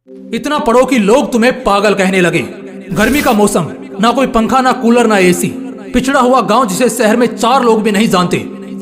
इतना पढ़ो कि लोग तुम्हें पागल कहने लगे। गर्मी का मौसम, ना कोई पंखा, ना कूलर, ना एसी। पिछड़ा हुआ गांव जिसे शहर में 4 लोग भी नहीं जानते।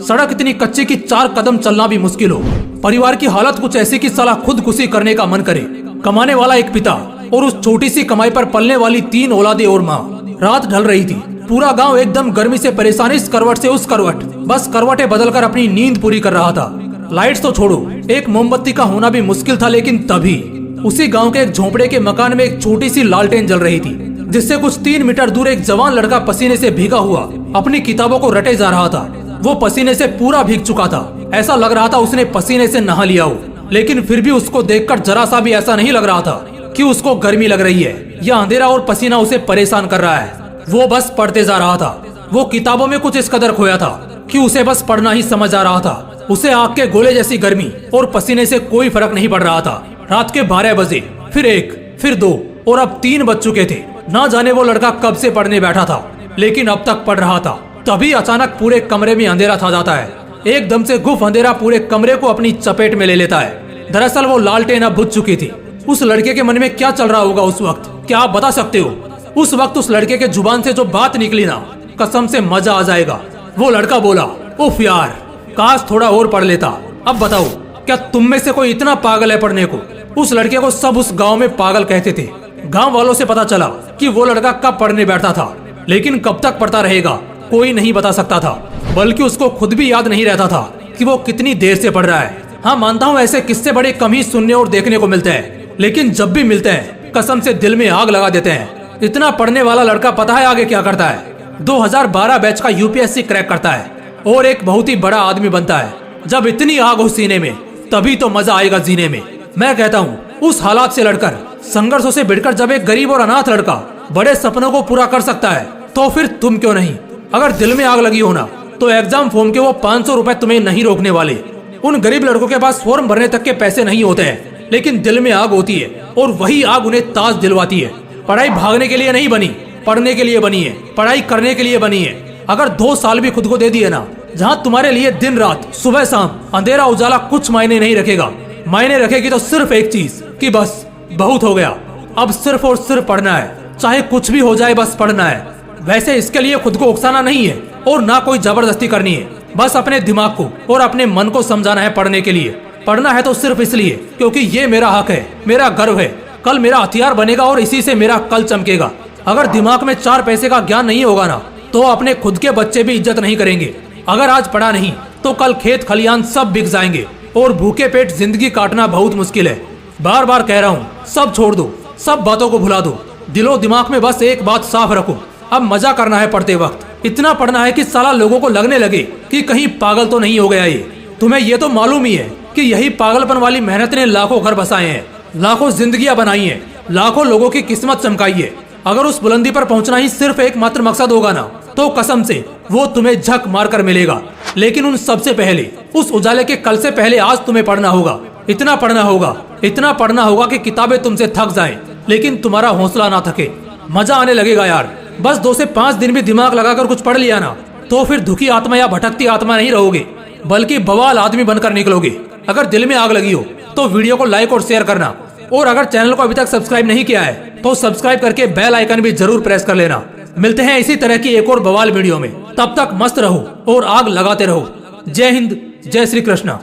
सड़क इतनी कच्ची कि 4 कदम चलना भी मुश्किल हो। परिवार की हालत कुछ ऐसी कि साला खुदकुशी करने का मन करे। कमाने वाला एक पिता और उस छोटी सी कमाई पर पलने वाली 3 औलादें और माँ। रात ढल रही थी। पूरा गांव एकदम गर्मी से परेशान, इस करवट से उस करवट, बस करवटें बदलकर अपनी नींद पूरी कर रहा था। लाइट्स तो छोड़ो, एक मोमबत्ती का होना भी मुश्किल था। लेकिन तभी उसी गांव के एक झोंपड़े के मकान में एक छोटी सी लालटेन जल रही थी, जिससे कुछ 3 मीटर दूर एक जवान लड़का पसीने से भीगा हुआ अपनी किताबों को रटे जा रहा था। वो पसीने से पूरा भीग चुका था। ऐसा लग रहा था उसने पसीने से नहा लिया हो। लेकिन फिर भी उसको देखकर जरा सा भी ऐसा नहीं लग रहा था कि उसको गर्मी लग रही है या अंधेरा और पसीना उसे परेशान कर रहा है। वो बस पढ़ते जा रहा था। वो किताबों में कुछ इस कदर खोया था कि उसे बस पढ़ना ही समझ आ रहा था। उसे आग के गोले जैसी गर्मी और पसीने से कोई फर्क नहीं पड़ रहा था। रात के 12 बजे, फिर 1, फिर 2 और अब 3 बज चुके थे। ना जाने वो लड़का कब से पढ़ने बैठा था, लेकिन अब तक पढ़ रहा था। तभी अचानक पूरे कमरे में अंधेरा छा जाता है। एकदम से गुफ अंधेरा पूरे कमरे को अपनी चपेट में ले लेता है। दरअसल वो लालटेन अब बुझ चुकी थी। उस लड़के के मन में क्या चल रहा होगा उस वक्त, क्या आप बता सकते हो? उस वक्त उस लड़के के जुबान से जो बात निकली ना, कसम से मजा आ जाएगा। वो लड़का बोला, उफ यार, काश थोड़ा और पढ़ लेता। अब बताओ, क्या तुम में से कोई इतना पागल है पढ़ने को? उस लड़के को सब उस गांव में पागल कहते थे। गांव वालों से पता चला कि वो लड़का कब पढ़ने बैठता था, लेकिन कब तक पढ़ता रहेगा कोई नहीं बता सकता था। बल्कि उसको खुद भी याद नहीं रहता था कि वो कितनी देर से पढ़ रहा है। हाँ, मानता हूँ ऐसे किस्से बड़े कम ही सुनने और देखने को मिलते हैं, लेकिन जब भी मिलते हैं कसम से दिल में आग लगा देते हैं। इतना पढ़ने वाला लड़का पता है आगे क्या करता है? 2012 बैच का यूपीएससी क्रैक करता है और एक बहुत ही बड़ा आदमी बनता है। जब इतनी आग हो सीने में, तभी तो मजा आएगा जीने में। मैं कहता हूँ उस हालात से लड़कर, संघर्षों से भिड़कर जब एक गरीब और अनाथ लड़का बड़े सपनों को पूरा कर सकता है, तो फिर तुम क्यों नहीं? अगर दिल में आग लगी हो ना, तो एग्जाम फॉर्म के वो 500 रुपए तुम्हें नहीं रोकने वाले। उन गरीब लड़कों के पास फॉर्म भरने तक के पैसे नहीं होते हैं, लेकिन दिल में आग होती है और वही आग उन्हें ताज दिलवाती है। पढ़ाई भागने के लिए नहीं बनी, पढ़ने के लिए बनी है। पढ़ाई करने के लिए बनी है। अगर 2 साल भी खुद को दे दिए ना, जहाँ तुम्हारे लिए दिन रात, सुबह शाम, अंधेरा उजाला कुछ मायने नहीं रखेगा। मायने रखेगी तो सिर्फ एक चीज कि बस बहुत हो गया, अब सिर्फ और सिर्फ पढ़ना है। चाहे कुछ भी हो जाए, बस पढ़ना है। वैसे इसके लिए खुद को उकसाना नहीं है और ना कोई जबरदस्ती करनी है। बस अपने दिमाग को और अपने मन को समझाना है पढ़ने के लिए। पढ़ना है तो सिर्फ इसलिए क्योंकि ये मेरा हक है, मेरा गर्व है। कल मेरा हथियार बनेगा और इसी से मेरा कल चमकेगा। अगर दिमाग में 4 पैसे का ज्ञान नहीं होगा ना, तो अपने खुद के बच्चे भी इज्जत नहीं करेंगे। अगर आज पढ़ा नहीं तो कल खेत खलियान सब बिक जाएंगे और भूखे पेट जिंदगी काटना बहुत मुश्किल है। बार बार कह रहा हूँ, सब छोड़ दो, सब बातों को भुला दो। दिलो दिमाग में बस एक बात साफ रखो, अब मजा करना है पढ़ते वक्त। इतना पढ़ना है कि साला लोगों को लगने लगे कि कहीं पागल तो नहीं हो गया ये। तुम्हें ये तो मालूम ही है कि यही पागलपन वाली मेहनत ने लाखों घर बसाए हैं, लाखों जिंदगियां बनाई हैं, लाखों लोगों की किस्मत चमकाई है। अगर उस बुलंदी पर पहुंचना ही सिर्फ एकमात्र मकसद होगा ना, तो कसम से वो तुम्हें झक मार कर मिलेगा। लेकिन उन सबसे पहले, उस उजाले के कल से पहले आज तुम्हें पढ़ना होगा। इतना पढ़ना होगा, इतना पढ़ना होगा कि किताबें तुमसे थक जाएं, लेकिन तुम्हारा हौसला ना थके। मजा आने लगेगा यार। बस 2 से 5 दिन भी दिमाग लगाकर कुछ पढ़ लिया ना, तो फिर दुखी आत्मा या भटकती आत्मा नहीं रहोगे, बल्कि बवाल आदमी बनकर निकलोगे। अगर दिल में आग लगी हो तो वीडियो को लाइक और शेयर करना, और अगर चैनल को अभी तक सब्सक्राइब नहीं किया है तो सब्सक्राइब करके बेल आइकन भी जरूर प्रेस कर लेना। मिलते हैं इसी तरह की एक और बवाल वीडियो में। तब तक मस्त रहो और आग लगाते रहो। जय हिंद, जय श्री कृष्णा।